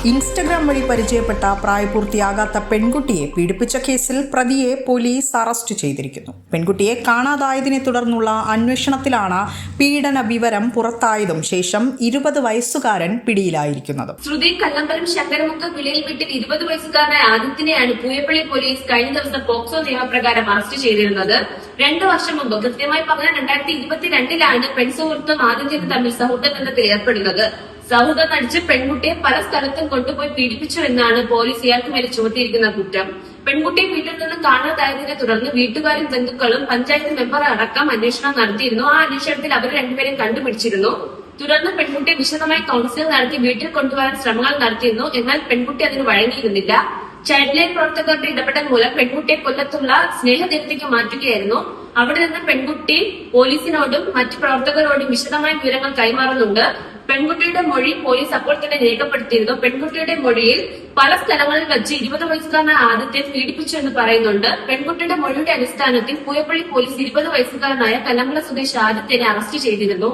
Instagram വഴി പരിചയപ്പെട്ട പ്രായപൂർത്തിയാകാത്ത പെൺകുട്ടിയെ പീഡിപ്പിച്ച കേസിൽ പ്രതിയെ പോലീസ് അറസ്റ്റ് ചെയ്തിരിക്കുന്നു. പെൺകുട്ടിയെ കാണാതായതിനെ തുടർന്നുള്ള അന്വേഷണത്തിലാണ് പീഡന വിവരം പുറത്തായതും ശേഷം 20 വയസ്സുകാരൻ പിടിയിലായിരിക്കുന്നത്. ശ്രുതി കല്ലമ്പലം ശങ്കരമുക്ക് വിളയിൽ വീട്ടിൽ 20 വയസ്സുകാരനായ ആദിത്യനെയാണ് പൂയപ്പള്ളി പോലീസ് കഴിഞ്ഞ ദിവസം പോക്സോ നിയമപ്രകാരം അറസ്റ്റ് ചെയ്തിരുന്നത്. 2 വർഷം മുമ്പ്, കൃത്യമായി പറഞ്ഞാൽ 2022 പെൺസുഹൃത്തും ആദിത്യനും തമ്മിൽ സൗഹൃദ ബന്ധത്തിൽ ഏർപ്പെടുന്നത്. സൗഹൃദം നടിച്ച് പെൺകുട്ടിയെ പല സ്ഥലത്തും കൊണ്ടുപോയി പീഡിപ്പിച്ചുവെന്നാണ് പോലീസ് ഇയാൾക്ക് മേലെ ചുമത്തിയിരിക്കുന്ന കുറ്റം. പെൺകുട്ടിയെ വീട്ടിൽ നിന്ന് കാണാതായതിനെ തുടർന്ന് വീട്ടുകാരും ബന്ധുക്കളും പഞ്ചായത്ത് മെമ്പർ അടക്കം അന്വേഷണം നടത്തിയിരുന്നു. ആ അന്വേഷണത്തിൽ അവർ രണ്ടുപേരെയും കണ്ടുപിടിച്ചിരുന്നു. തുടർന്ന് പെൺകുട്ടിയെ വിശദമായി കൌൺസിലിംഗ് നടത്തി വീട്ടിൽ കൊണ്ടുവരാൻ ശ്രമങ്ങൾ നടത്തിയിരുന്നു. എന്നാൽ പെൺകുട്ടി അതിന് വഴങ്ങിയിരുന്നില്ല. ചൈൽഡ് ലൈൻ പ്രവർത്തകരുടെ ഇടപെടൽ മൂലം പെൺകുട്ടിയെ കൊല്ലത്തുള്ള സ്നേഹതീരത്തേക്ക് മാറ്റുകയായിരുന്നു. അവിടെ നിന്ന് പെൺകുട്ടി പോലീസിനോടും മറ്റു പ്രവർത്തകരോടും വിശദമായ വിവരങ്ങൾ കൈമാറുന്നുണ്ട്. പെൺകുട്ടിയുടെ മൊഴി പോലീസ് അപ്പോൾ തന്നെ രേഖപ്പെടുത്തിയിരുന്നു. പെൺകുട്ടിയുടെ മൊഴിയിൽ പല സ്ഥലങ്ങളിൽ വെച്ച് 20 വയസ്സുകാരനായ ആദിത്യൻ പീഡിപ്പിച്ചു എന്ന് പറയുന്നുണ്ട്. പെൺകുട്ടിയുടെ മൊഴിയുടെ അടിസ്ഥാനത്തിൽ പൂയപ്പള്ളി പോലീസ് 20 വയസ്സുകാരനായ കല്ലമ്പല സ്വദേശി ആദിത്യനെ അറസ്റ്റ് ചെയ്തിരുന്നു.